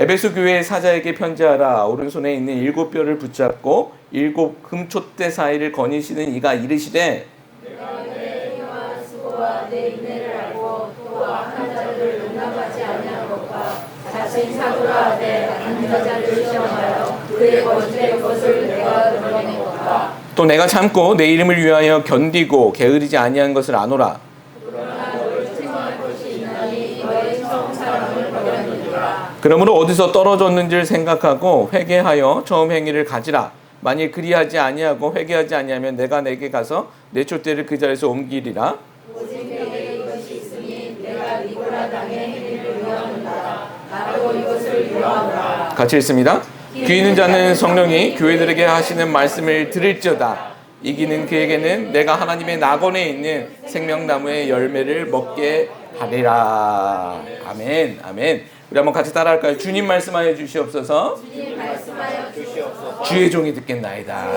에베소 교회의 사자에게 편지하라. 오른손에 있는 7뼈를 붙잡고 7 금촛대 사이를 거니시는 이가 이르시되 내가 내 행한 수고와 내 인내를 알고 또 악한 자들을 용납하지 아니한 것과 자신 사도라 내 안전자를 시험하여 그의 거짓된 것을 내가 드러낸 것과 또 내가 참고 내 이름을 위하여 견디고 게으르지 아니한 것을 아노라. 그러나 너를 책망할 것이 있나니 너의 처음 사랑을 버렸느니라. 그러므로 어디서 떨어졌는지를 생각하고 회개하여 처음 행위를 가지라. 만일 그리하지 아니하고 회개하지 아니하면 내가 내게 가서 내 촛대를 그 자리에서 옮기리라. 오직 내게 이것이 있으니 내가 니고라 당의 행위를 유하노라. 나도 이것을 유하노라. 같이 읽습니다. 귀 있는 자는 성령이 교회들에게 하시는 말씀을 들을지어다. 이기는 그에게는 내가 하나님의 낙원에 있는 생명나무의 열매를 먹게 하리라. 아멘. 아멘. 우리 한번 같이 따라할까요? 주님 말씀하여 주시옵소서. 주님 말씀하여 주시옵소서. 주의 종이 듣겠나이다.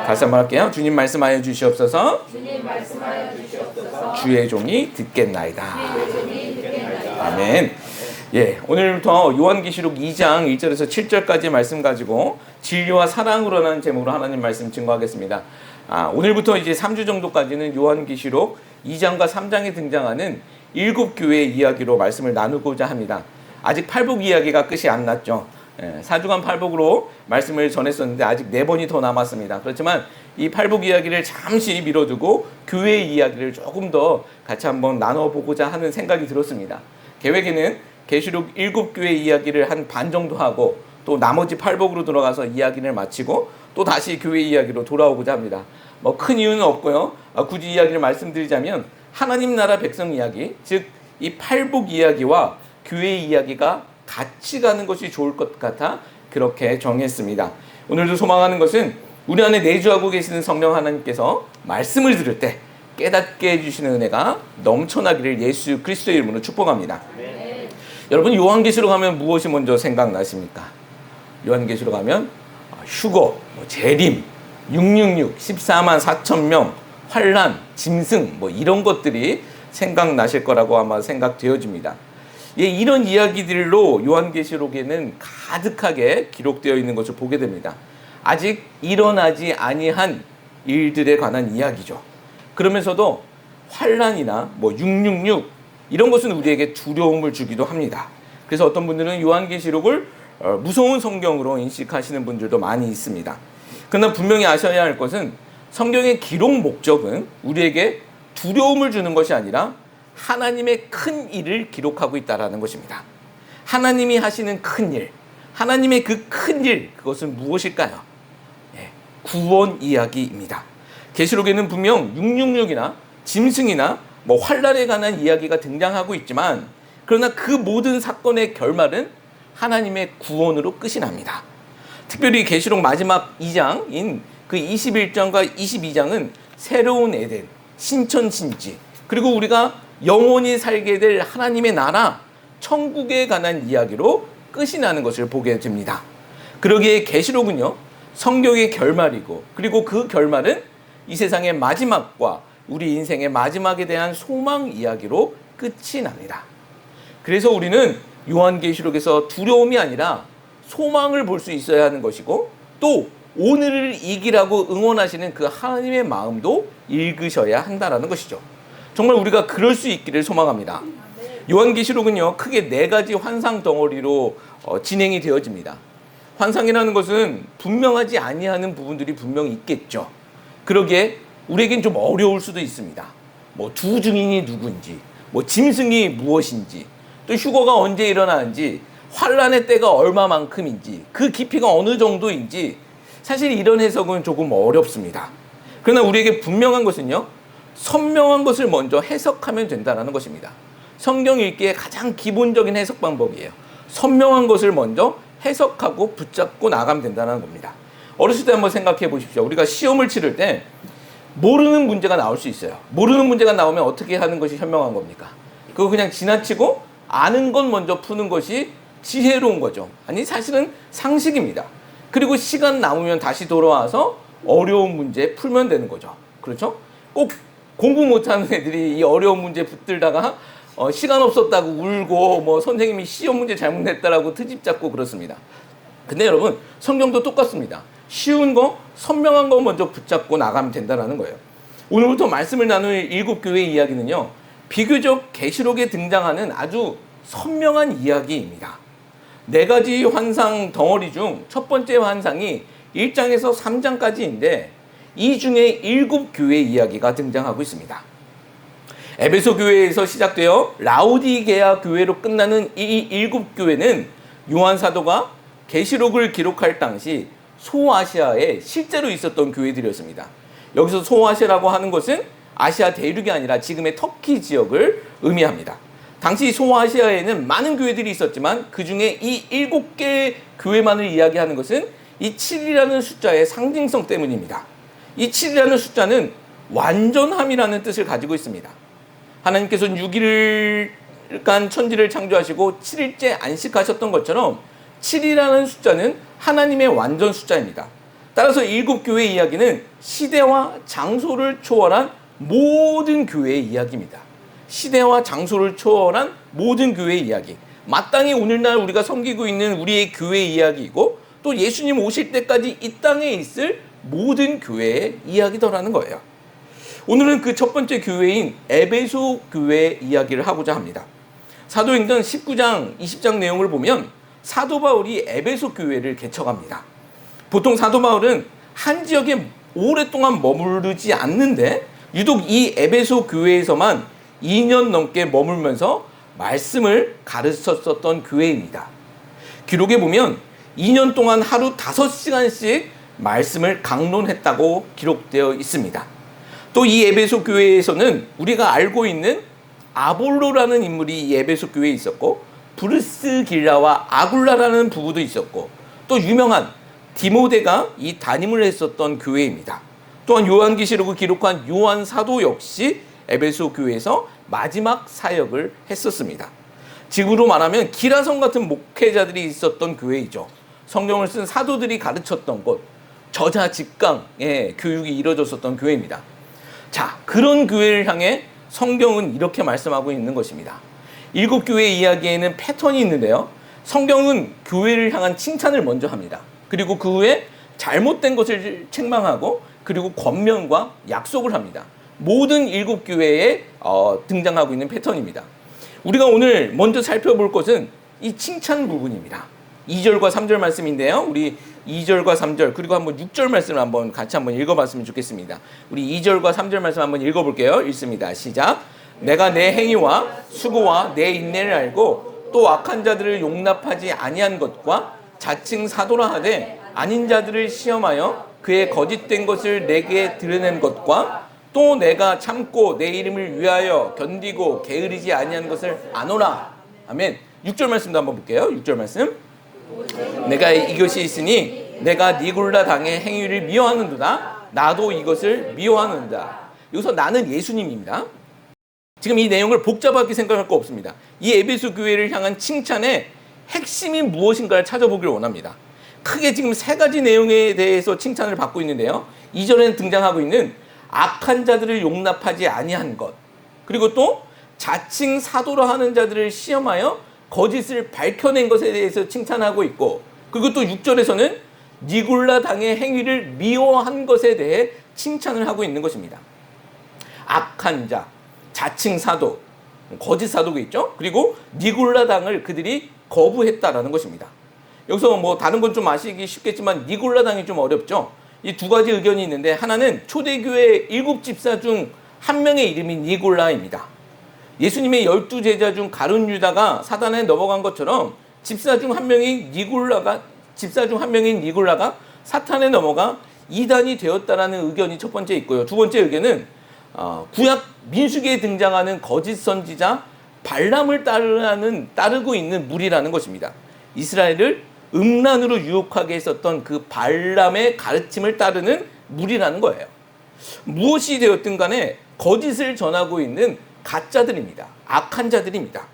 다시 한번 할게요. 주님 말씀하여 주시옵소서. 주님 말씀하여 주시옵소서. 주의 종이 듣겠나이다. 주의 종이 듣겠나이다. 아멘. 예, 오늘부터 요한계시록 2장 1절에서 7절까지 말씀 가지고 진리와 사랑으로라는 제목으로 하나님 말씀 증거하겠습니다. 오늘부터 이제 3주 정도까지는 요한계시록 2장과 3장에 등장하는 7교회의 이야기로 말씀을 나누고자 합니다. 아직 팔복 이야기가 끝이 안 났죠. 4주간 팔복으로 말씀을 전했었는데 아직 4번이 더 남았습니다. 그렇지만 이 팔복 이야기를 잠시 미뤄두고 교회의 이야기를 조금 더 같이 한번 나눠보고자 하는 생각이 들었습니다. 계획에는 계시록 7교회 이야기를 한 반 정도 하고 또 나머지 팔복으로 들어가서 이야기를 마치고 또 다시 교회 이야기로 돌아오고자 합니다. 뭐 큰 이유는 없고요. 굳이 이야기를 말씀드리자면 하나님 나라 백성 이야기, 즉 이 팔복 이야기와 교회 이야기가 같이 가는 것이 좋을 것 같아 그렇게 정했습니다. 오늘도 소망하는 것은 우리 안에 내주하고 계시는 성령 하나님께서 말씀을 들을 때 깨닫게 해주시는 은혜가 넘쳐나기를 예수 그리스도의 이름으로 축복합니다. 여러분 요한계시록 하면 무엇이 먼저 생각나십니까? 요한계시록 하면 휴거, 재림, 666, 14만 4천 명, 환란, 짐승 뭐 이런 것들이 생각나실 거라고 아마 생각되어집니다. 예, 이런 이야기들로 요한계시록에는 가득하게 기록되어 있는 것을 보게 됩니다. 아직 일어나지 아니한 일들에 관한 이야기죠. 그러면서도 환란이나 뭐 666 이런 것은 우리에게 두려움을 주기도 합니다. 그래서 어떤 분들은 요한계시록을 무서운 성경으로 인식하시는 분들도 많이 있습니다. 그러나 분명히 아셔야 할 것은 성경의 기록 목적은 우리에게 두려움을 주는 것이 아니라 하나님의 큰 일을 기록하고 있다는 것입니다. 하나님이 하시는 큰 일, 하나님의 그 큰 일, 그것은 무엇일까요? 구원 이야기입니다. 계시록에는 분명 666이나 짐승이나 뭐 환란에 관한 이야기가 등장하고 있지만 그러나 그 모든 사건의 결말은 하나님의 구원으로 끝이 납니다. 특별히 계시록 마지막 2장인 그 21장과 22장은 새로운 에덴, 신천신지 그리고 우리가 영원히 살게 될 하나님의 나라, 천국에 관한 이야기로 끝이 나는 것을 보게 됩니다. 그러기에 계시록은요 성경의 결말이고 그리고 그 결말은 이 세상의 마지막과 우리 인생의 마지막에 대한 소망 이야기로 끝이 납니다. 그래서 우리는 요한계시록에서 두려움이 아니라 소망을 볼 수 있어야 하는 것이고 또 오늘을 이기라고 응원하시는 그 하나님의 마음도 읽으셔야 한다는 것이죠. 정말 우리가 그럴 수 있기를 소망합니다. 요한계시록은요 크게 4가지 환상 덩어리로 진행이 되어집니다. 환상이라는 것은 분명하지 아니하는 부분들이 분명히 있겠죠. 그러기에 우리에겐 좀 어려울 수도 있습니다. 뭐 두 증인이 누구인지, 뭐 짐승이 무엇인지, 또 휴거가 언제 일어나는지, 환란의 때가 얼마만큼인지, 그 깊이가 어느 정도인지 사실 이런 해석은 조금 어렵습니다. 그러나 우리에게 분명한 것은요, 선명한 것을 먼저 해석하면 된다는 것입니다. 성경 읽기의 가장 기본적인 해석 방법이에요. 선명한 것을 먼저 해석하고 붙잡고 나가면 된다는 겁니다. 어렸을 때 한번 생각해 보십시오. 우리가 시험을 치를 때 모르는 문제가 나올 수 있어요. 모르는 문제가 나오면 어떻게 하는 것이 현명한 겁니까? 그거 그냥 지나치고 아는 건 먼저 푸는 것이 지혜로운 거죠. 아니 사실은 상식입니다. 그리고 시간 남으면 다시 돌아와서 어려운 문제 풀면 되는 거죠. 그렇죠? 꼭 공부 못하는 애들이 이 어려운 문제 붙들다가 시간 없었다고 울고 뭐 선생님이 시험 문제 잘못 냈다라고 트집 잡고 그렇습니다. 근데 여러분 성경도 똑같습니다. 쉬운 거, 선명한 거 먼저 붙잡고 나가면 된다는 거예요. 오늘부터 말씀을 나눌 7교회 이야기는요. 비교적 계시록에 등장하는 아주 선명한 이야기입니다. 4가지 환상 덩어리 중 첫 번째 환상이 1장에서 3장까지인데 이 중에 7교회 이야기가 등장하고 있습니다. 에베소 교회에서 시작되어 라우디게아 교회로 끝나는 이 7교회는 요한 사도가 계시록을 기록할 당시 소아시아에 실제로 있었던 교회들이었습니다. 여기서 소아시아라고 하는 것은 아시아 대륙이 아니라 지금의 터키 지역을 의미합니다. 당시 소아시아에는 많은 교회들이 있었지만 그 중에 이 7개의 교회만을 이야기하는 것은 이 7이라는 숫자의 상징성 때문입니다. 이 7이라는 숫자는 완전함이라는 뜻을 가지고 있습니다. 하나님께서는 6일간 천지를 창조하시고 7일째 안식하셨던 것처럼 7이라는 숫자는 하나님의 완전 숫자입니다. 따라서 7교회 이야기는 시대와 장소를 초월한 모든 교회의 이야기입니다. 시대와 장소를 초월한 모든 교회의 이야기. 마땅히 오늘날 우리가 섬기고 있는 우리의 교회의 이야기이고 또 예수님 오실 때까지 이 땅에 있을 모든 교회의 이야기더라는 거예요. 오늘은 그 첫 번째 교회인 에베소 교회 이야기를 하고자 합니다. 사도행전 19장, 20장 내용을 보면 사도 바울이 에베소 교회를 개척합니다. 보통 사도 바울은 한 지역에 오랫동안 머무르지 않는데 유독 이 에베소 교회에서만 2년 넘게 머물면서 말씀을 가르쳤었던 교회입니다. 기록에 보면 2년 동안 하루 5시간씩 말씀을 강론했다고 기록되어 있습니다. 또 이 에베소 교회에서는 우리가 알고 있는 아볼로라는 인물이 이 에베소 교회에 있었고 브르스길라와 아굴라라는 부부도 있었고 또 유명한 디모데가 이 담임을 했었던 교회입니다. 또한 요한계시록을 기록한 요한 사도 역시 에베소 교회에서 마지막 사역을 했었습니다. 지금으로 말하면 기라성 같은 목회자들이 있었던 교회이죠. 성경을 쓴 사도들이 가르쳤던 곳, 저자 직강의 교육이 이루어졌었던 교회입니다. 자, 그런 교회를 향해 성경은 이렇게 말씀하고 있는 것입니다. 7교회 이야기에는 패턴이 있는데요. 성경은 교회를 향한 칭찬을 먼저 합니다. 그리고 그 후에 잘못된 것을 책망하고 그리고 권면과 약속을 합니다. 모든 7교회에 등장하고 있는 패턴입니다. 우리가 오늘 먼저 살펴볼 것은 이 칭찬 부분입니다. 2절과 3절 말씀인데요. 우리 2절과 3절 그리고 한번 6절 말씀을 한번 같이 한번 읽어봤으면 좋겠습니다. 우리 2절과 3절 말씀 한번 읽어볼게요. 읽습니다. 시작. 내가 내 행위와 수고와 내 인내를 알고 또 악한 자들을 용납하지 아니한 것과 자칭 사도라 하되 아닌 자들을 시험하여 그의 거짓된 것을 내게 드러낸 것과 또 내가 참고 내 이름을 위하여 견디고 게으르지 아니한 것을 아노라. 아멘. 6절 말씀도 한번 볼게요. 6절 말씀. 내가 이것이 있으니 내가 니골라 당의 행위를 미워하는도다. 나도 이것을 미워하는다. 여기서 나는 예수님입니다. 지금 이 내용을 복잡하게 생각할 거 없습니다. 이 에베소 교회를 향한 칭찬의 핵심이 무엇인가를 찾아보길 원합니다. 크게 지금 3가지 내용에 대해서 칭찬을 받고 있는데요. 2절에는 등장하고 있는 악한 자들을 용납하지 아니한 것, 그리고 또 자칭 사도라 하는 자들을 시험하여 거짓을 밝혀낸 것에 대해서 칭찬하고 있고, 그리고 또 6절에서는 니골라 당의 행위를 미워한 것에 대해 칭찬을 하고 있는 것입니다. 악한 자, 자칭 사도, 거짓 사도가 있죠. 그리고 니골라 당을 그들이 거부했다라는 것입니다. 여기서 뭐 다른 건 좀 아시기 쉽겠지만 니골라 당이 좀 어렵죠. 이 2가지 의견이 있는데, 하나는 초대교회 7집사 중 한 명의 이름이 니골라입니다. 예수님의 12제자 중 가룟 유다가 사단에 넘어간 것처럼 집사 중 한 명인 니골라가 사탄에 넘어가 이단이 되었다라는 의견이 첫 번째 있고요. 두 번째 의견은 구약 민수기에 등장하는 거짓 선지자 발람을 따르고 있는 무리라는 것입니다. 이스라엘을 음란으로 유혹하게 했었던 그 발람의 가르침을 따르는 무리라는 거예요. 무엇이 되었든 간에 거짓을 전하고 있는 가짜들입니다. 악한 자들입니다.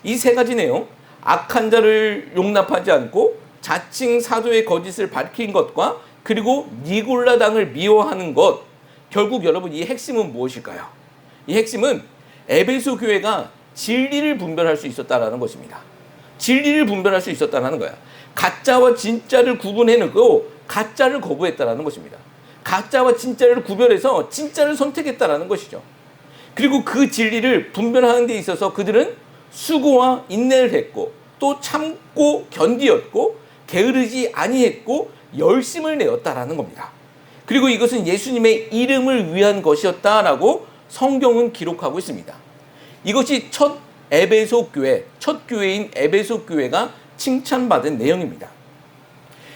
이 3가지 내용, 악한 자를 용납하지 않고 자칭 사도의 거짓을 밝힌 것과 그리고 니골라 당을 미워하는 것, 결국 여러분 이 핵심은 무엇일까요? 이 핵심은 에베소 교회가 진리를 분별할 수 있었다라는 것입니다. 진리를 분별할 수 있었다는 거야. 가짜와 진짜를 구분해내고 가짜를 거부했다라는 것입니다. 가짜와 진짜를 구별해서 진짜를 선택했다라는 것이죠. 그리고 그 진리를 분별하는 데 있어서 그들은 수고와 인내를 했고 또 참고 견디었고 게으르지 아니했고 열심을 내었다라는 겁니다. 그리고 이것은 예수님의 이름을 위한 것이었다라고 성경은 기록하고 있습니다. 이것이 첫 에베소 교회, 첫 교회인 에베소 교회가 칭찬받은 내용입니다.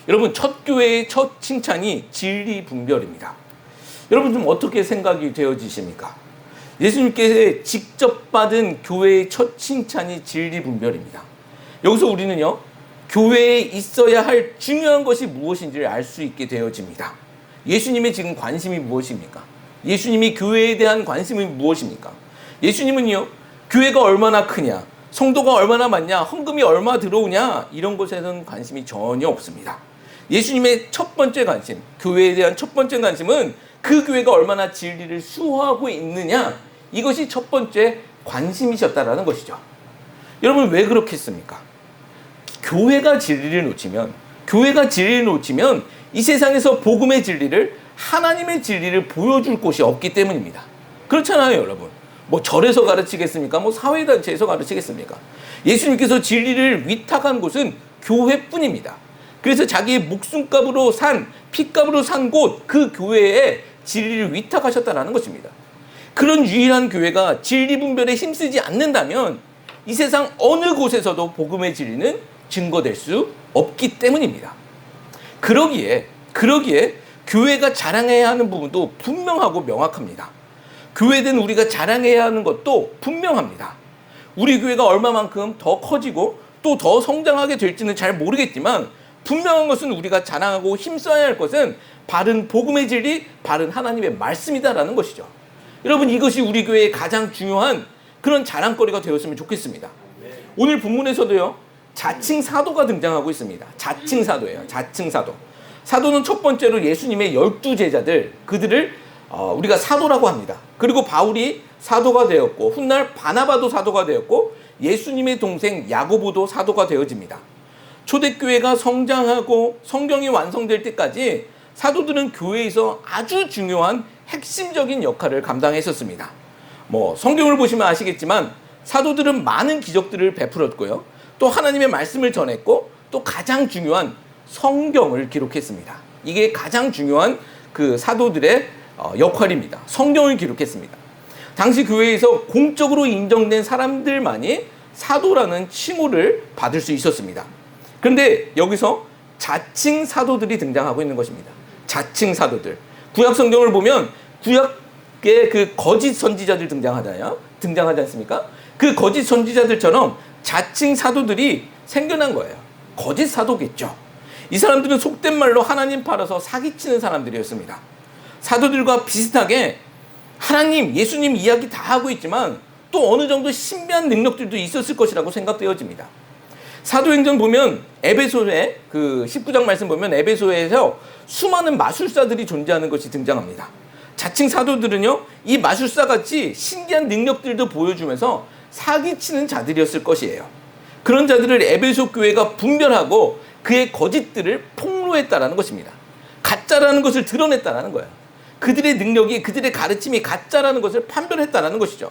여러분, 첫 교회의 첫 칭찬이 진리 분별입니다. 여러분 좀 어떻게 생각이 되어지십니까? 예수님께서 직접 받은 교회의 첫 칭찬이 진리 분별입니다. 여기서 우리는요, 교회에 있어야 할 중요한 것이 무엇인지를 알 수 있게 되어집니다. 예수님의 지금 관심이 무엇입니까? 예수님이 교회에 대한 관심이 무엇입니까? 예수님은요, 교회가 얼마나 크냐, 성도가 얼마나 많냐, 헌금이 얼마 들어오냐, 이런 것에는 관심이 전혀 없습니다. 예수님의 첫 번째 관심, 교회에 대한 첫 번째 관심은 그 교회가 얼마나 진리를 수호하고 있느냐, 이것이 첫 번째 관심이셨다라는 것이죠. 여러분 왜 그렇겠습니까? 교회가 진리를 놓치면 이 세상에서 복음의 진리를, 하나님의 진리를 보여줄 곳이 없기 때문입니다. 그렇잖아요, 여러분. 뭐 절에서 가르치겠습니까? 뭐 사회단체에서 가르치겠습니까? 예수님께서 진리를 위탁한 곳은 교회뿐입니다. 그래서 자기의 목숨값으로 피값으로 산 곳, 그 교회에 진리를 위탁하셨다는 것입니다. 그런 유일한 교회가 진리 분별에 힘쓰지 않는다면 이 세상 어느 곳에서도 복음의 진리는 증거될 수 없기 때문입니다. 그러기에 교회가 자랑해야 하는 부분도 분명하고 명확합니다. 교회된 우리가 자랑해야 하는 것도 분명합니다. 우리 교회가 얼마만큼 더 커지고 또 더 성장하게 될지는 잘 모르겠지만 분명한 것은 우리가 자랑하고 힘써야 할 것은 바른 복음의 진리, 바른 하나님의 말씀이다라는 것이죠. 여러분, 이것이 우리 교회의 가장 중요한 그런 자랑거리가 되었으면 좋겠습니다. 오늘 본문에서도요, 자칭 사도가 등장하고 있습니다. 자칭 사도예요. 자칭 사도. 사도는 첫 번째로 예수님의 12제자들, 그들을 우리가 사도라고 합니다. 그리고 바울이 사도가 되었고 훗날 바나바도 사도가 되었고 예수님의 동생 야고보도 사도가 되어집니다. 초대교회가 성장하고 성경이 완성될 때까지 사도들은 교회에서 아주 중요한 핵심적인 역할을 감당했었습니다. 뭐 성경을 보시면 아시겠지만 사도들은 많은 기적들을 베풀었고요, 또 하나님의 말씀을 전했고 또 가장 중요한 성경을 기록했습니다. 이게 가장 중요한 그 사도들의 역할입니다. 성경을 기록했습니다. 당시 교회에서 공적으로 인정된 사람들만이 사도라는 칭호를 받을 수 있었습니다. 그런데 여기서 자칭 사도들이 등장하고 있는 것입니다. 자칭 사도들. 구약 성경을 보면 구약의 그 거짓 선지자들 등장하지 않습니까? 그 거짓 선지자들처럼 자칭 사도들이 생겨난 거예요. 거짓 사도겠죠. 이 사람들은 속된 말로 하나님 팔아서 사기치는 사람들이었습니다. 사도들과 비슷하게 하나님, 예수님 이야기 다 하고 있지만 또 어느 정도 신비한 능력들도 있었을 것이라고 생각되어집니다. 사도행전 보면 에베소에 그 19장 말씀 보면 에베소에서 수많은 마술사들이 존재하는 것이 등장합니다. 자칭 사도들은요, 이 마술사같이 신기한 능력들도 보여주면서 사기치는 자들이었을 것이에요. 그런 자들을 에베소 교회가 분별하고 그의 거짓들을 폭로했다라는 것입니다. 가짜라는 것을 드러냈다라는 거예요. 그들의 능력이, 그들의 가르침이 가짜라는 것을 판별했다라는 것이죠.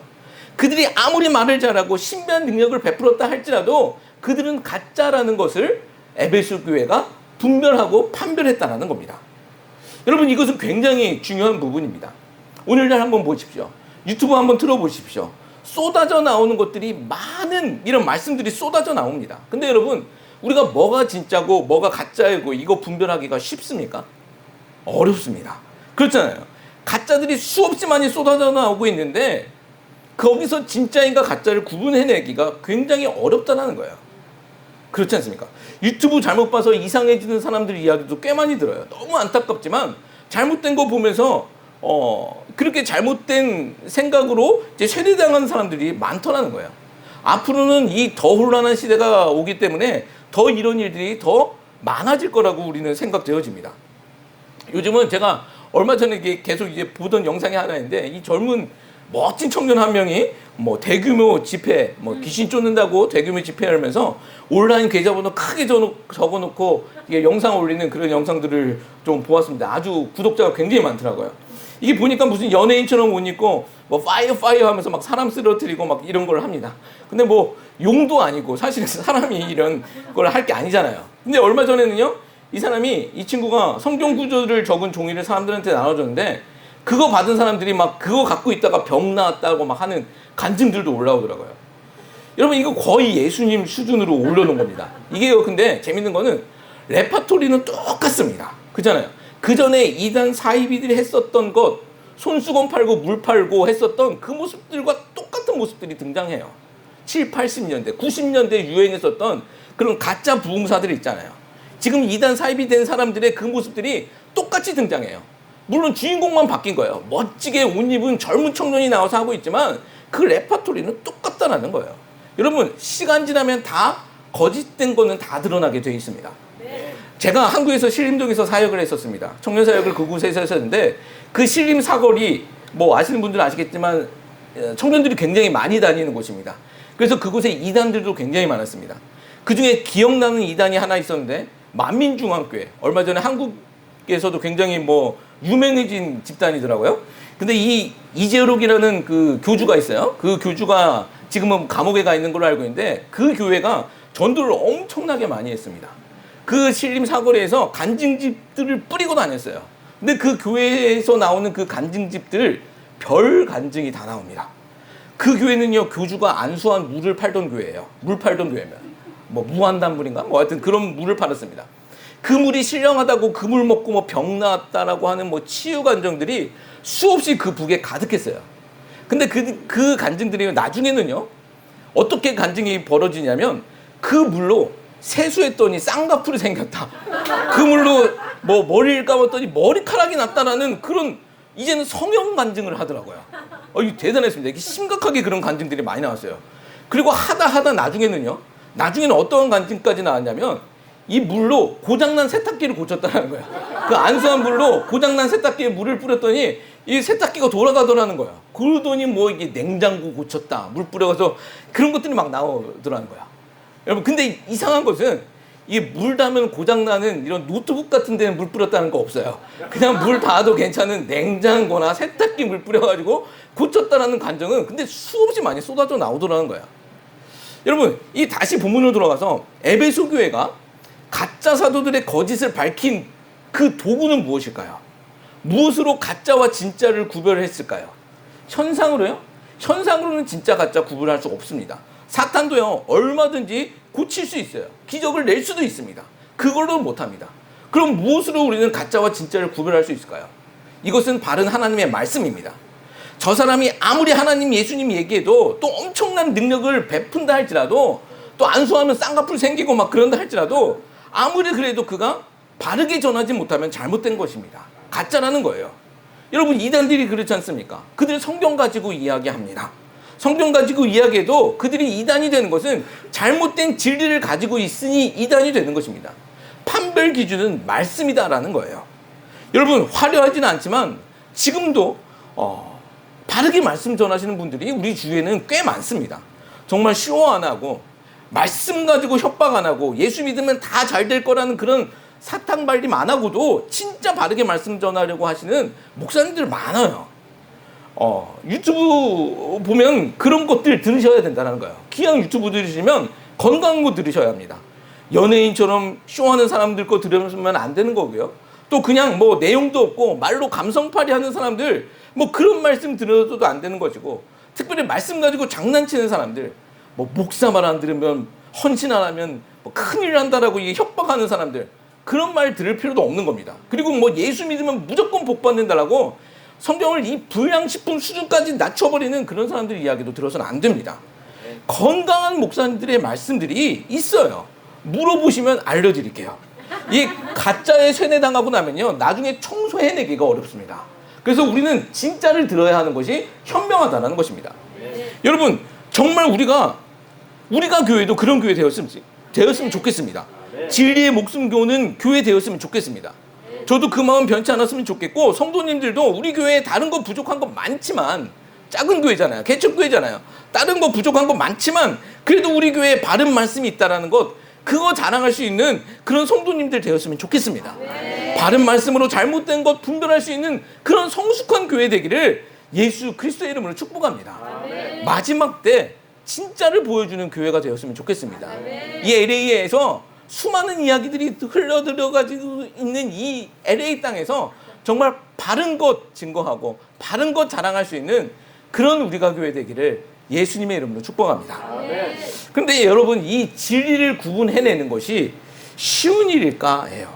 그들이 아무리 말을 잘하고 신비한 능력을 베풀었다 할지라도 그들은 가짜라는 것을 에베소 교회가 분별하고 판별했다라는 겁니다. 여러분, 이것은 굉장히 중요한 부분입니다. 오늘날 한번 보십시오. 유튜브 한번 틀어보십시오. 쏟아져 나오는 것들이 많은 이런 말씀들이 쏟아져 나옵니다. 근데 여러분, 우리가 뭐가 진짜고 뭐가 가짜이고 이거 분별하기가 쉽습니까? 어렵습니다. 그렇잖아요. 가짜들이 수없이 많이 쏟아져 나오고 있는데 거기서 진짜인가 가짜를 구분해내기가 굉장히 어렵다는 거예요. 그렇지 않습니까? 유튜브 잘못 봐서 이상해지는 사람들 이야기도 꽤 많이 들어요. 너무 안타깝지만 잘못된 거 보면서 그렇게 잘못된 생각으로 이제 세뇌당하는 사람들이 많더라는 거예요. 앞으로는 이 더 혼란한 시대가 오기 때문에 더 이런 일들이 더 많아질 거라고 우리는 생각되어집니다. 요즘은 제가 얼마 전에 계속 이제 보던 영상이 하나 있는데 이 젊은 멋진 청년 한 명이 뭐 대규모 집회, 뭐 귀신 쫓는다고 대규모 집회를 하면서 온라인 계좌번호 크게 적어놓고 이게 영상 올리는 그런 영상들을 좀 보았습니다. 아주 구독자가 굉장히 많더라고요. 이게 보니까 무슨 연예인처럼 옷 입고 뭐 파이어 하면서 막 사람 쓰러뜨리고 막 이런 걸 합니다. 근데 뭐 용도 아니고 사실은 사람이 이런 걸 할 게 아니잖아요. 근데 얼마 전에는요, 이 친구가 성경 구절을 적은 종이를 사람들한테 나눠줬는데 그거 받은 사람들이 막 그거 갖고 있다가 병 나았다고 막 하는 간증들도 올라오더라고요. 여러분 이거 거의 예수님 수준으로 올려놓은 겁니다. 이게요, 근데 재밌는 거는 레파토리는 똑같습니다. 그잖아요. 그 전에 이단 사이비들이 했었던 것, 손수건 팔고 물 팔고 했었던 그 모습들과 똑같은 모습들이 등장해요. 7, 80년대, 90년대에 유행했었던 그런 가짜 부흥사들이 있잖아요. 지금 이단 사입이 된 사람들의 그 모습들이 똑같이 등장해요. 물론 주인공만 바뀐 거예요. 멋지게 옷 입은 젊은 청년이 나와서 하고 있지만 그 레파토리는 똑같다라는 거예요. 여러분 시간 지나면 다 거짓된 거는 다 드러나게 되어 있습니다. 제가 한국에서 신림동에서 사역을 했었습니다. 청년 사역을 그곳에서 했었는데 그 신림 사거리 뭐 아시는 분들은 아시겠지만 청년들이 굉장히 많이 다니는 곳입니다. 그래서 그곳에 이단들도 굉장히 많았습니다. 그중에 기억나는 이단이 하나 있었는데 만민중앙교회, 얼마 전에 한국에서도 굉장히 뭐 유명해진 집단이더라고요. 근데 이 이재록이라는 그 교주가 있어요. 그 교주가 지금은 감옥에 가 있는 걸로 알고 있는데 그 교회가 전도를 엄청나게 많이 했습니다. 그 신림 사거리에서 간증집들을 뿌리고 다녔어요. 근데 그 교회에서 나오는 그 간증집들 별 간증이 다 나옵니다. 그 교회는요, 교주가 안수한 물을 팔던 교회예요. 물 팔던 교회면 뭐 무한단물인가 뭐 하여튼 그런 물을 팔았습니다. 그 물이 신령하다고 그 물 먹고 뭐 병 나았다라고 하는 뭐 치유 간증들이 수없이 그 북에 가득했어요. 근데 그 간증들이 나중에는요, 어떻게 간증이 벌어지냐면 그 물로 세수했더니 쌍꺼풀이 생겼다. 그 물로 뭐 머리를 감았더니 머리카락이 났다라는 그런 이제는 성형 간증을 하더라고요. 이게 대단했습니다. 이게 심각하게 그런 간증들이 많이 나왔어요. 그리고 하다 나중에는 어떤 간증까지 나왔냐면 이 물로 고장난 세탁기를 고쳤다는 거예요. 그 안수한 물로 고장난 세탁기에 물을 뿌렸더니 이 세탁기가 돌아가더라는 거예요. 그러더니 뭐 이게 냉장고 고쳤다, 물 뿌려서 그런 것들이 막 나오더라는 거야. 여러분 근데 이상한 것은 이 물 닿으면 고장나는 이런 노트북 같은 데는 물 뿌렸다는 거 없어요. 그냥 물 닿아도 괜찮은 냉장고나 세탁기 물 뿌려가지고 고쳤다라는 간증은 근데 수없이 많이 쏟아져 나오더라는 거야. 여러분 이 다시 본문으로 돌아가서 에베소 교회가 가짜 사도들의 거짓을 밝힌 그 도구는 무엇일까요? 무엇으로 가짜와 진짜를 구별했을까요? 현상으로요? 현상으로는 진짜 가짜 구분할 수 없습니다. 사탄도요, 얼마든지 고칠 수 있어요. 기적을 낼 수도 있습니다. 그걸로 못합니다. 그럼 무엇으로 우리는 가짜와 진짜를 구별할 수 있을까요? 이것은 바른 하나님의 말씀입니다. 저 사람이 아무리 하나님 예수님 얘기해도 또 엄청난 능력을 베푼다 할지라도 또 안수하면 쌍꺼풀 생기고 막 그런다 할지라도 아무리 그래도 그가 바르게 전하지 못하면 잘못된 것입니다. 가짜라는 거예요. 여러분 이단들이 그렇지 않습니까? 그들이 성경 가지고 이야기합니다. 성경 가지고 이야기해도 그들이 이단이 되는 것은 잘못된 진리를 가지고 있으니 이단이 되는 것입니다. 판별 기준은 말씀이다라는 거예요. 여러분 화려하지는 않지만 지금도 바르게 말씀 전하시는 분들이 우리 주위에는 꽤 많습니다. 정말 쇼 안 하고 말씀 가지고 협박 안 하고 예수 믿으면 다 잘 될 거라는 그런 사탕 발림 안 하고도 진짜 바르게 말씀 전하려고 하시는 목사님들 많아요. 유튜브 보면 그런 것들 들으셔야 된다는 거예요. 기왕 유튜브 들으시면 건강한 거 들으셔야 합니다. 연예인처럼 쇼하는 사람들 거 들으면 안 되는 거고요. 또 그냥 뭐 내용도 없고 말로 감성팔이 하는 사람들 뭐 그런 말씀 들어도 안 되는 것이고, 특별히 말씀 가지고 장난치는 사람들, 뭐 목사 말 안 들으면 헌신 안 하면 뭐 큰일 난다라고 이게 협박하는 사람들, 그런 말 들을 필요도 없는 겁니다. 그리고 뭐 예수 믿으면 무조건 복 받는다라고 성경을 이 불량식품 수준까지 낮춰버리는 그런 사람들 이야기도 들어서는 안 됩니다. 건강한 목사님들의 말씀들이 있어요. 물어보시면 알려드릴게요. 이 가짜에 세뇌당하고 나면요, 나중에 청소해내기가 어렵습니다. 그래서 우리는 진짜를 들어야 하는 것이 현명하다는 것입니다. 여러분 정말 우리가 교회도 그런 교회 되었으면 좋겠습니다. 진리의 목숨 교는 교회 되었으면 좋겠습니다. 저도 그 마음 변치 않았으면 좋겠고, 성도님들도 우리 교회에 다른 거 부족한 거 많지만 작은 교회잖아요. 개척교회잖아요. 다른 거 부족한 거 많지만 그래도 우리 교회에 바른 말씀이 있다라는 것, 그거 자랑할 수 있는 그런 성도님들 되었으면 좋겠습니다. 바른 말씀으로 잘못된 것 분별할 수 있는 그런 성숙한 교회 되기를 예수 그리스도의 이름으로 축복합니다. 마지막 때 진짜를 보여주는 교회가 되었으면 좋겠습니다. 이 LA에서 수많은 이야기들이 흘러들어가지고 있는 이 LA 땅에서 정말 바른 것 증거하고 바른 것 자랑할 수 있는 그런 우리가 교회 되기를 예수님의 이름으로 축복합니다. 그런데 여러분, 이 진리를 구분해내는 것이 쉬운 일일까 해요.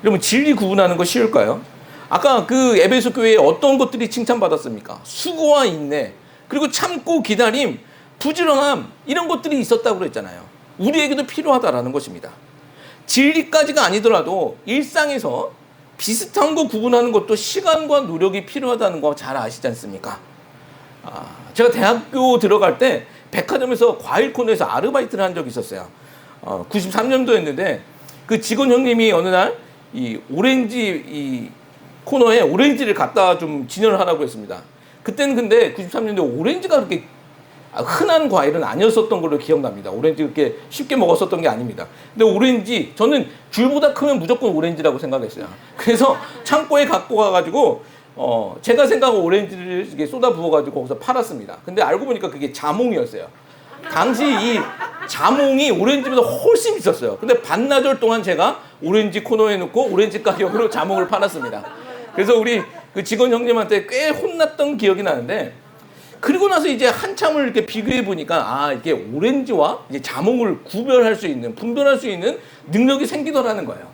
여러분, 진리 구분하는 거 쉬울까요? 아까 그 에베소 교회에 어떤 것들이 칭찬받았습니까? 수고와 인내, 그리고 참고 기다림, 부지런함, 이런 것들이 있었다고 그랬잖아요. 우리에게도 필요하다라는 것입니다. 진리까지가 아니더라도 일상에서 비슷한 거 구분하는 것도 시간과 노력이 필요하다는 거 잘 아시지 않습니까? 제가 대학교 들어갈 때 백화점에서 과일 코너에서 아르바이트를 한 적이 있었어요. 93년도였는데 그 직원 형님이 어느 날 이 오렌지 이 코너에 오렌지를 갖다 좀 진열을 하라고 했습니다. 그때는 근데 93년도에 오렌지가 그렇게 흔한 과일은 아니었었던 걸로 기억납니다. 오렌지 그렇게 쉽게 먹었었던 게 아닙니다. 근데 오렌지, 저는 귤보다 크면 무조건 오렌지라고 생각했어요. 그래서 창고에 갖고 가가지고 제가 생각한 오렌지를 이렇게 쏟아 부어가지고 거기서 팔았습니다. 근데 알고 보니까 그게 자몽이었어요. 당시 이 자몽이 오렌지보다 훨씬 비쌌어요. 근데 반나절 동안 제가 오렌지 코너에 놓고 오렌지 가격으로 자몽을 팔았습니다. 그래서 우리 그 직원 형님한테 꽤 혼났던 기억이 나는데, 그리고 나서 이제 한참을 이렇게 비교해 보니까 이게 오렌지와 이제 자몽을 구별할 수 있는, 분별할 수 있는 능력이 생기더라는 거예요.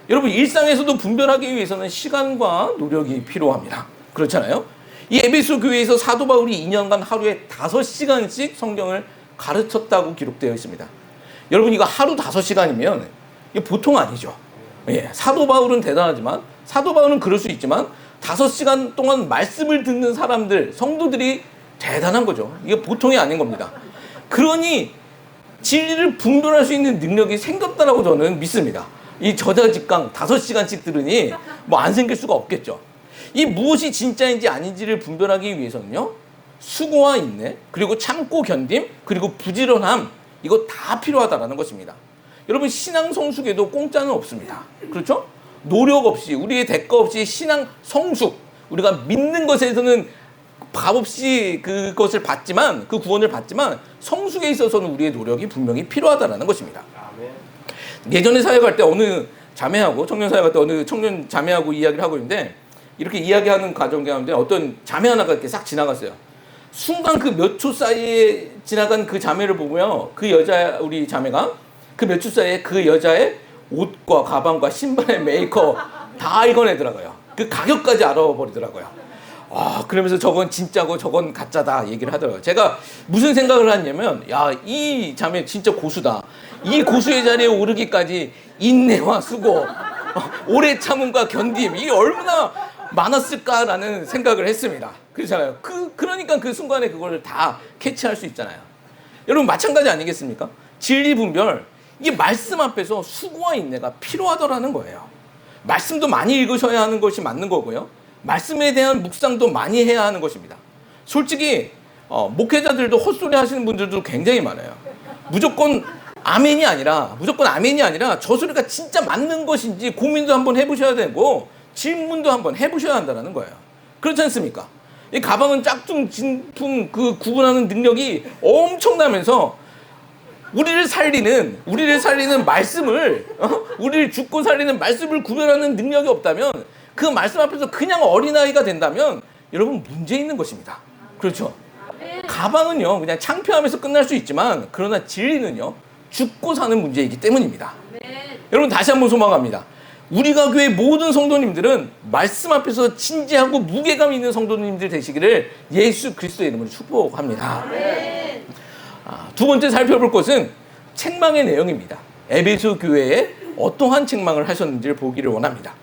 여러분, 일상에서도 분별하기 위해서는 시간과 노력이 필요합니다. 그렇잖아요? 이 에베소 교회에서 사도 바울이 2년간 하루에 5시간씩 성경을 가르쳤다고 기록되어 있습니다. 여러분, 이거 하루 5시간이면 이게 보통 아니죠. 예, 사도 바울은 대단하지만, 사도 바울은 그럴 수 있지만 5시간 동안 말씀을 듣는 사람들, 성도들이 대단한 거죠. 이게 보통이 아닌 겁니다. 그러니 진리를 분별할 수 있는 능력이 생겼다라고 저는 믿습니다. 이 저자직강 5시간씩 들으니 뭐 안 생길 수가 없겠죠. 이 무엇이 진짜인지 아닌지를 분별하기 위해서는요, 수고와 인내, 그리고 참고 견딤, 그리고 부지런함, 이거 다 필요하다라는 것입니다. 여러분, 신앙 성숙에도 공짜는 없습니다. 그렇죠? 노력 없이, 우리의 대가 없이 신앙 성숙, 우리가 믿는 것에서는 값 없이 그것을 받지만, 그 구원을 받지만 성숙에 있어서는 우리의 노력이 분명히 필요하다라는 것입니다. 예전에 사역할 때 어느 자매하고, 청년 사역할 때 어느 청년 자매하고 이야기를 하고 있는데, 이렇게 이야기하는 과정 가운데 어떤 자매 하나가 이렇게 싹 지나갔어요. 순간 그 몇 초 사이에 지나간 그 자매를 보고요, 그 여자, 우리 자매가 그 몇 초 사이에 그 여자의 옷과 가방과 신발의 메이커 다 읽어내더라고요. 그 가격까지 알아버리더라고요. 그러면서 저건 진짜고 저건 가짜다 얘기를 하더라고요. 제가 무슨 생각을 했냐면, 이 자매 진짜 고수다. 이 고수의 자리에 오르기까지 인내와 수고, 오래 참음과 견딤, 이게 얼마나 많았을까라는 생각을 했습니다. 그렇잖아요. 그러니까 그 순간에 그걸 다 캐치할 수 있잖아요. 여러분, 마찬가지 아니겠습니까? 진리 분별, 이게 말씀 앞에서 수고와 인내가 필요하더라는 거예요. 말씀도 많이 읽으셔야 하는 것이 맞는 거고요, 말씀에 대한 묵상도 많이 해야 하는 것입니다. 솔직히 목회자들도 헛소리 하시는 분들도 굉장히 많아요. 무조건 아멘이 아니라 저 소리가 진짜 맞는 것인지 고민도 한번 해보셔야 되고 질문도 한번 해보셔야 한다는 거예요. 그렇지 않습니까? 이 가방은 짝퉁 진품 그 구분하는 능력이 엄청나면서 우리를 살리는 말씀을, 우리를 죽고 살리는 말씀을 구별하는 능력이 없다면, 그 말씀 앞에서 그냥 어린아이가 된다면 여러분, 문제 있는 것입니다. 그렇죠? 가방은요, 그냥 창피하면서 끝날 수 있지만, 그러나 진리는요, 죽고 사는 문제이기 때문입니다. 여러분, 다시 한번 소망합니다. 우리가 교회 모든 성도님들은 말씀 앞에서 진지하고 무게감 있는 성도님들 되시기를 예수 그리스도의 이름으로 축복합니다. 두 번째 살펴볼 것은 책망의 내용입니다. 에베소 교회에 어떠한 책망을 하셨는지를 보기를 원합니다.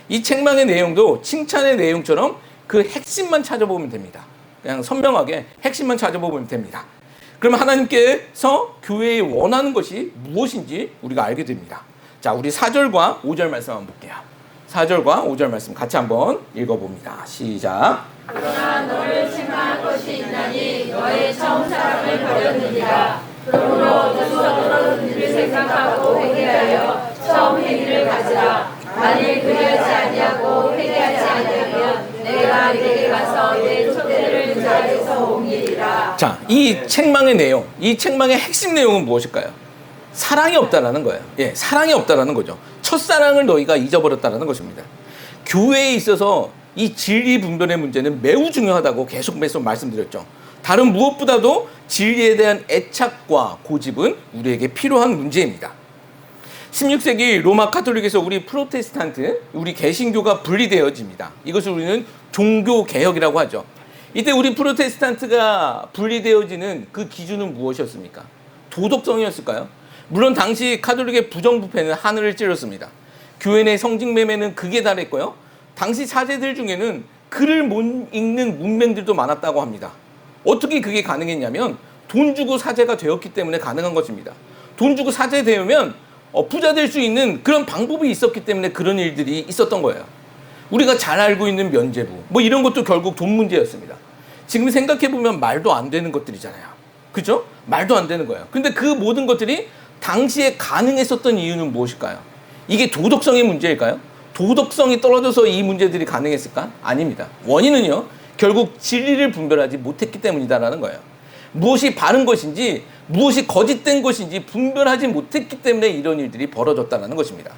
이 책망의 내용도 칭찬의 내용처럼 그 핵심만 찾아보면 됩니다. 그냥 선명하게 핵심만 찾아보면 됩니다. 그러면 하나님께서 교회에 원하는 것이 무엇인지 우리가 알게 됩니다. 자, 우리 4절과 5절 말씀 한번 볼게요. 4절과 5절 말씀 같이 한번 읽어봅니다. 시작. 그러나 너를 책망 떠날 것이 있나니 너의 처음 사랑을 버렸느니라. 그러므로 너도 너를 생각하고 회개하여 처음 행위를 가지라. 만일 그리하지 아니하고 회개하지 아니하면 내가 네게 가서 내 촛대를 그 자리에서 옮기리라. 자, 이 책망의 내용, 이 책망의 핵심 내용은 무엇일까요? 사랑이 없다라는 거예요. 예, 사랑이 없다라는 거죠. 첫사랑을 너희가 잊어버렸다라는 것입니다. 교회에 있어서 이 진리 분별의 문제는 매우 중요하다고 계속 말씀드렸죠. 다른 무엇보다도 진리에 대한 애착과 고집은 우리에게 필요한 문제입니다. 16세기 로마 카톨릭에서 우리 프로테스탄트, 우리 개신교가 분리되어집니다. 이것을 우리는 종교개혁이라고 하죠. 이때 우리 프로테스탄트가 분리되어지는 그 기준은 무엇이었습니까? 도덕성이었을까요? 물론 당시 카톨릭의 부정부패는 하늘을 찌르었습니다. 교회 내 성직매매는 극에 달했고요. 당시 사제들 중에는 글을 못 읽는 문맹들도 많았다고 합니다. 어떻게 그게 가능했냐면 돈 주고 사제가 되었기 때문에 가능한 것입니다. 돈 주고 사제 되면 부자 될 수 있는 그런 방법이 있었기 때문에 그런 일들이 있었던 거예요. 우리가 잘 알고 있는 면죄부, 뭐 이런 것도 결국 돈 문제였습니다. 지금 생각해보면 말도 안 되는 것들이잖아요. 그죠? 말도 안 되는 거예요. 근데 그 모든 것들이 당시에 가능했었던 이유는 무엇일까요? 이게 도덕성의 문제일까요? 도덕성이 떨어져서 이 문제들이 가능했을까? 아닙니다. 원인은요, 결국 진리를 분별하지 못했기 때문이다라는 거예요. 무엇이 바른 것인지 무엇이 거짓된 것인지 분별하지 못했기 때문에 이런 일들이 벌어졌다는 것입니다.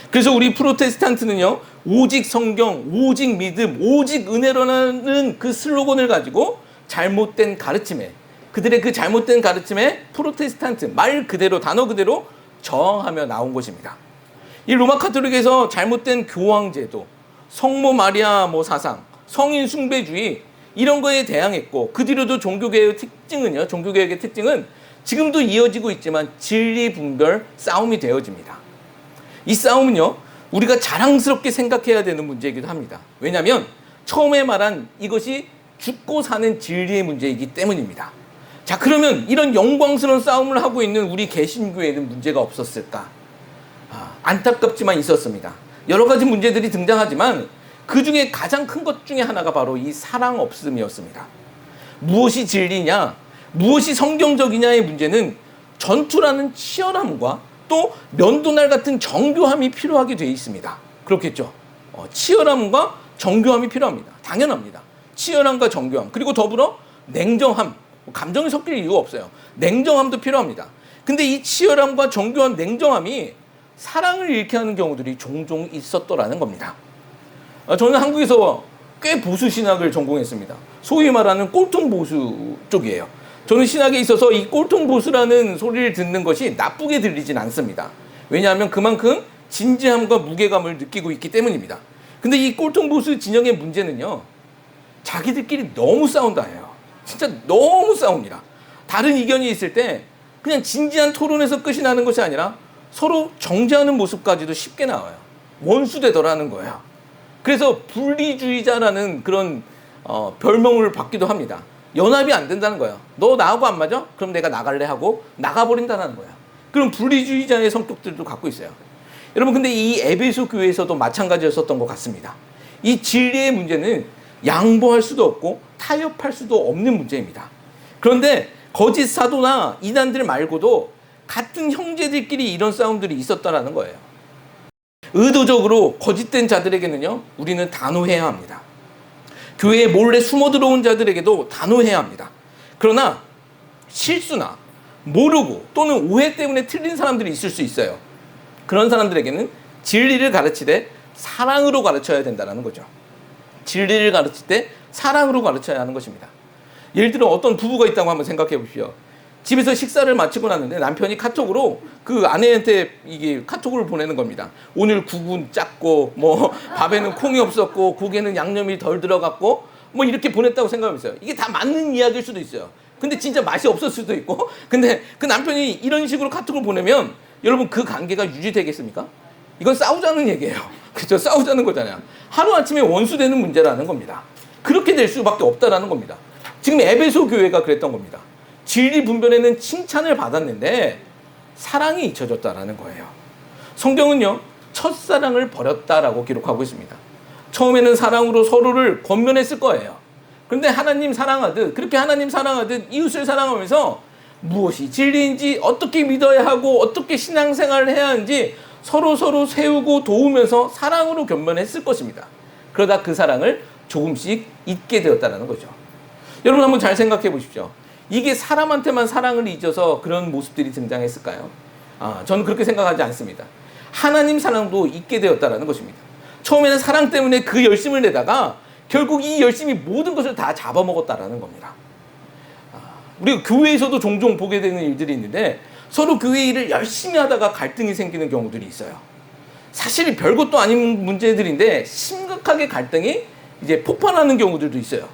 그래서 우리 프로테스탄트는요, 오직 성경, 오직 믿음, 오직 은혜로라는 그 슬로건을 가지고 잘못된 가르침에, 그들의 그 잘못된 가르침에 프로테스탄트, 말 그대로, 단어 그대로 저항하며 나온 것입니다. 이 로마 카톨릭에서 잘못된 교황제도, 성모 마리아 사상, 성인 숭배주의, 이런 거에 대항했고, 그 뒤로도 종교개혁의 특징은 지금도 이어지고 있지만 진리 분별 싸움이 되어집니다. 이 싸움은요, 우리가 자랑스럽게 생각해야 되는 문제이기도 합니다. 왜냐하면 처음에 말한 이것이 죽고 사는 진리의 문제이기 때문입니다. 자, 그러면 이런 영광스러운 싸움을 하고 있는 우리 개신교에는 문제가 없었을까? 안타깝지만 있었습니다. 여러 가지 문제들이 등장하지만 그 중에 가장 큰 것 중에 하나가 바로 이 사랑 없음이었습니다. 무엇이 진리냐, 무엇이 성경적이냐의 문제는 전투라는 치열함과 또 면도날 같은 정교함이 필요하게 되어 있습니다. 그렇겠죠? 치열함과 정교함이 필요합니다. 당연합니다. 치열함과 정교함, 그리고 더불어 냉정함, 감정이 섞일 이유가 없어요. 냉정함도 필요합니다. 근데 이 치열함과 정교한 냉정함이 사랑을 잃게 하는 경우들이 종종 있었더라는 겁니다. 저는 한국에서 꽤 보수 신학을 전공했습니다. 소위 말하는 꼴통 보수 쪽이에요. 저는 신학에 있어서 이 꼴통 보수라는 소리를 듣는 것이 나쁘게 들리진 않습니다. 왜냐하면 그만큼 진지함과 무게감을 느끼고 있기 때문입니다. 근데 이 꼴통 보수 진영의 문제는요, 자기들끼리 너무 싸운다예요. 진짜 너무 싸웁니다. 다른 이견이 있을 때 그냥 진지한 토론에서 끝이 나는 것이 아니라 서로 정죄하는 모습까지도 쉽게 나와요. 원수되더라는 거예요. 그래서 분리주의자라는 그런 별명을 받기도 합니다. 연합이 안 된다는 거예요. 너 나하고 안 맞아? 그럼 내가 나갈래 하고 나가버린다는 거예요. 그럼 분리주의자의 성격들도 갖고 있어요. 여러분, 근데 이 에베소 교회에서도 마찬가지였었던 것 같습니다. 이 진리의 문제는 양보할 수도 없고 타협할 수도 없는 문제입니다. 그런데 거짓 사도나 이단들 말고도 같은 형제들끼리 이런 싸움들이 있었다라는 거예요. 의도적으로 거짓된 자들에게는요, 우리는 단호해야 합니다. 교회에 몰래 숨어 들어온 자들에게도 단호해야 합니다. 그러나 실수나 모르고 또는 오해 때문에 틀린 사람들이 있을 수 있어요. 그런 사람들에게는 진리를 가르치되 사랑으로 가르쳐야 된다는 거죠. 진리를 가르칠 때 사랑으로 가르쳐야 하는 것입니다. 예를 들어 어떤 부부가 있다고 한번 생각해 보십시오. 집에서 식사를 마치고 났는데 남편이 카톡으로 그 아내한테 이게 카톡을 보내는 겁니다. 오늘 국은 짰고 밥에는 콩이 없었고 국에는 양념이 덜 들어갔고 이렇게 보냈다고 생각하면서요. 이게 다 맞는 이야기일 수도 있어요. 근데 진짜 맛이 없을 수도 있고, 근데 그 남편이 이런 식으로 카톡을 보내면 여러분 그 관계가 유지되겠습니까? 이건 싸우자는 얘기예요. 그렇죠? 싸우자는 거잖아요. 하루아침에 원수되는 문제라는 겁니다. 그렇게 될 수밖에 없다라는 겁니다. 지금 에베소 교회가 그랬던 겁니다. 진리 분별에는 칭찬을 받았는데 사랑이 잊혀졌다라는 거예요. 성경은요, 첫사랑을 버렸다라고 기록하고 있습니다. 처음에는 사랑으로 서로를 권면했을 거예요. 그런데 하나님 사랑하듯, 그렇게 하나님 사랑하듯 이웃을 사랑하면서 무엇이 진리인지, 어떻게 믿어야 하고 어떻게 신앙생활을 해야 하는지 서로 세우고 도우면서 사랑으로 견면했을 것입니다. 그러다 그 사랑을 조금씩 잊게 되었다는 거죠. 여러분 한번 잘 생각해 보십시오. 이게 사람한테만 사랑을 잊어서 그런 모습들이 등장했을까요? 저는 그렇게 생각하지 않습니다. 하나님 사랑도 잊게 되었다는 것입니다. 처음에는 사랑 때문에 그 열심을 내다가 결국 이 열심이 모든 것을 다 잡아먹었다는 겁니다. 우리가 교회에서도 종종 보게 되는 일들이 있는데 서로 교회 일을 열심히 하다가 갈등이 생기는 경우들이 있어요. 사실 별것도 아닌 문제들인데 심각하게 갈등이 이제 폭발하는 경우들도 있어요.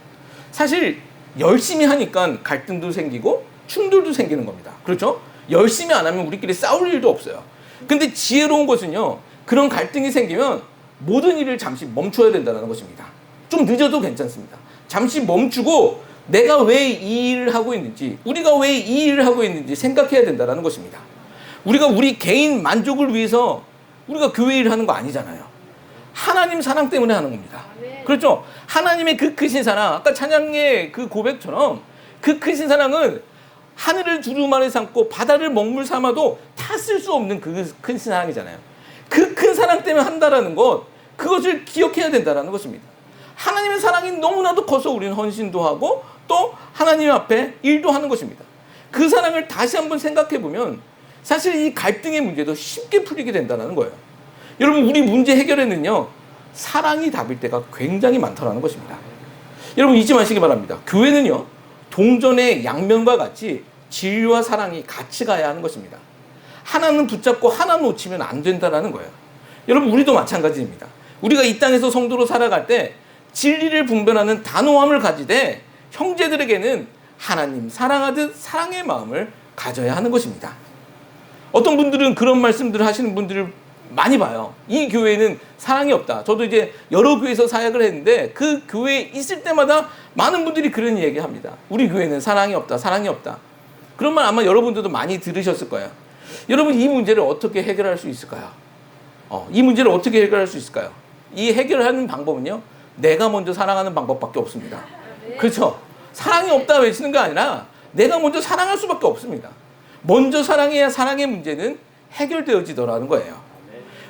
사실 열심히 하니까 갈등도 생기고 충돌도 생기는 겁니다. 그렇죠? 열심히 안 하면 우리끼리 싸울 일도 없어요. 근데 지혜로운 것은요, 그런 갈등이 생기면 모든 일을 잠시 멈춰야 된다는 것입니다. 좀 늦어도 괜찮습니다. 잠시 멈추고 내가 왜 이 일을 하고 있는지, 우리가 왜 이 일을 하고 있는지 생각해야 된다는 것입니다. 우리가 우리 개인 만족을 위해서 우리가 교회 일을 하는 거 아니잖아요. 하나님 사랑 때문에 하는 겁니다. 그렇죠? 하나님의 그 크신 사랑, 아까 찬양의 그 고백처럼 그 크신 사랑은 하늘을 두루마리 삼고 바다를 먹물 삼아도 다 쓸 수 없는 그 큰 사랑이잖아요. 그 큰 사랑 때문에 한다라는 것, 그것을 기억해야 된다는 것입니다. 하나님의 사랑이 너무나도 커서 우리는 헌신도 하고 또 하나님 앞에 일도 하는 것입니다. 그 사랑을 다시 한번 생각해 보면 사실 이 갈등의 문제도 쉽게 풀리게 된다는 거예요. 여러분, 우리 문제 해결에는요, 사랑이 답일 때가 굉장히 많다는 것입니다. 여러분 잊지 마시기 바랍니다. 교회는요, 동전의 양면과 같이 진리와 사랑이 같이 가야 하는 것입니다. 하나는 붙잡고 하나 놓치면 안 된다는 거예요. 여러분, 우리도 마찬가지입니다. 우리가 이 땅에서 성도로 살아갈 때 진리를 분별하는 단호함을 가지되 형제들에게는 하나님 사랑하듯 사랑의 마음을 가져야 하는 것입니다. 어떤 분들은 그런 말씀들을 하시는 분들을 많이 봐요. 이 교회는 사랑이 없다. 저도 이제 여러 교회에서 사역을 했는데 그 교회에 있을 때마다 많은 분들이 그런 얘기합니다. 우리 교회는 사랑이 없다. 사랑이 없다. 그런 말 아마 여러분들도 많이 들으셨을 거예요. 여러분, 이 문제를 어떻게 해결할 수 있을까요? 이 문제를 어떻게 해결할 수 있을까요? 이 해결하는 방법은요, 내가 먼저 사랑하는 방법밖에 없습니다. 그렇죠? 사랑이 없다 외치는 게 아니라 내가 먼저 사랑할 수밖에 없습니다. 먼저 사랑해야 사랑의 문제는 해결되어지더라는 거예요.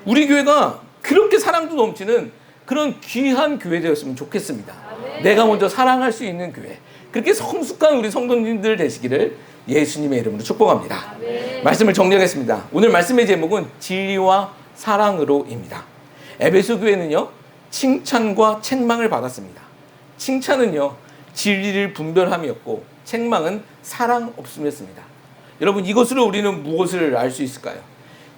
우리 교회가 그렇게 사랑도 넘치는 그런 귀한 교회 되었으면 좋겠습니다. 내가 먼저 사랑할 수 있는 교회, 그렇게 성숙한 우리 성도님들 되시기를 예수님의 이름으로 축복합니다. 말씀을 정리하겠습니다. 오늘 말씀의 제목은 진리와 사랑으로입니다. 에베소 교회는요, 칭찬과 책망을 받았습니다. 칭찬은요, 진리를 분별함이었고 책망은 사랑 없음이었습니다. 여러분, 이것으로 우리는 무엇을 알 수 있을까요?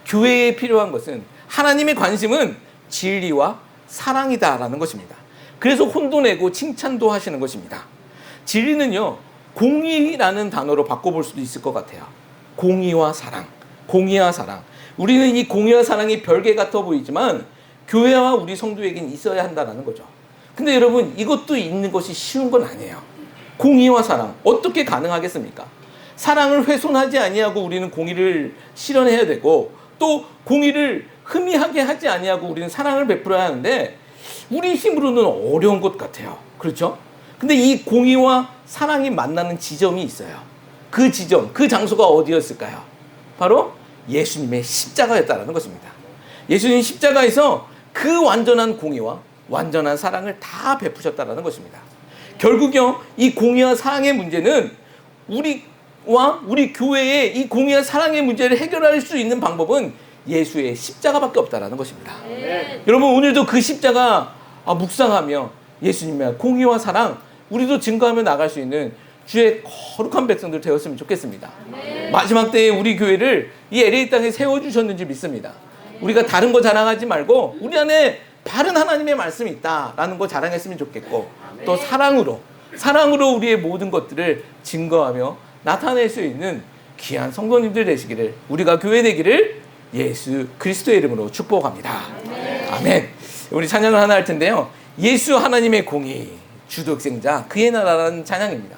교회에 필요한 것은, 하나님의 관심은 진리와 사랑이다라는 것입니다. 그래서 혼도 내고 칭찬도 하시는 것입니다. 진리는요, 공의라는 단어로 바꿔볼 수도 있을 것 같아요. 공의와 사랑, 공의와 사랑. 우리는 이 공의와 사랑이 별개 같아 보이지만 교회와 우리 성도에게는 있어야 한다는 거죠. 근데 여러분, 이것도 있는 것이 쉬운 건 아니에요. 공의와 사랑, 어떻게 가능하겠습니까? 사랑을 훼손하지 아니하고 우리는 공의를 실현해야 되고, 또 공의를 흠이하게 하지 아니하고 우리는 사랑을 베풀어야 하는데 우리 힘으로는 어려운 것 같아요. 그렇죠? 근데 이 공의와 사랑이 만나는 지점이 있어요. 그 지점, 그 장소가 어디였을까요? 바로 예수님의 십자가였다는 것입니다. 예수님 십자가에서 그 완전한 공의와 완전한 사랑을 다 베푸셨다는 것입니다. 결국요, 이 공의와 사랑의 문제는 우리와 우리 교회의 이 공의와 사랑의 문제를 해결할 수 있는 방법은 예수의 십자가밖에 없다는 것입니다. 여러분, 오늘도 그 십자가 묵상하며 예수님의 공의와 사랑, 우리도 증거하며 나갈 수 있는 주의 거룩한 백성들 되었으면 좋겠습니다. 마지막 때에 우리 교회를 이 LA 땅에 세워주셨는지 믿습니다. 우리가 다른 거 자랑하지 말고 우리 안에 바른 하나님의 말씀이 있다라는 거 자랑했으면 좋겠고, 또 사랑으로 우리의 모든 것들을 증거하며 나타낼 수 있는 귀한 성도님들 되시기를, 우리가 교회 되기를 예수 그리스도의 이름으로 축복합니다. 아멘. 우리 찬양을 하나 할 텐데요. 예수 하나님의 공의, 주독생자 그의 나라라는 찬양입니다.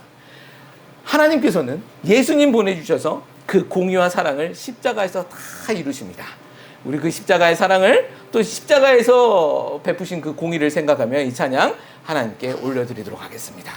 하나님께서는 예수님 보내주셔서 그 공의와 사랑을 십자가에서 다 이루십니다. 우리 그 십자가의 사랑을, 또 십자가에서 베푸신 그 공의를 생각하며 이 찬양 하나님께 올려드리도록 하겠습니다.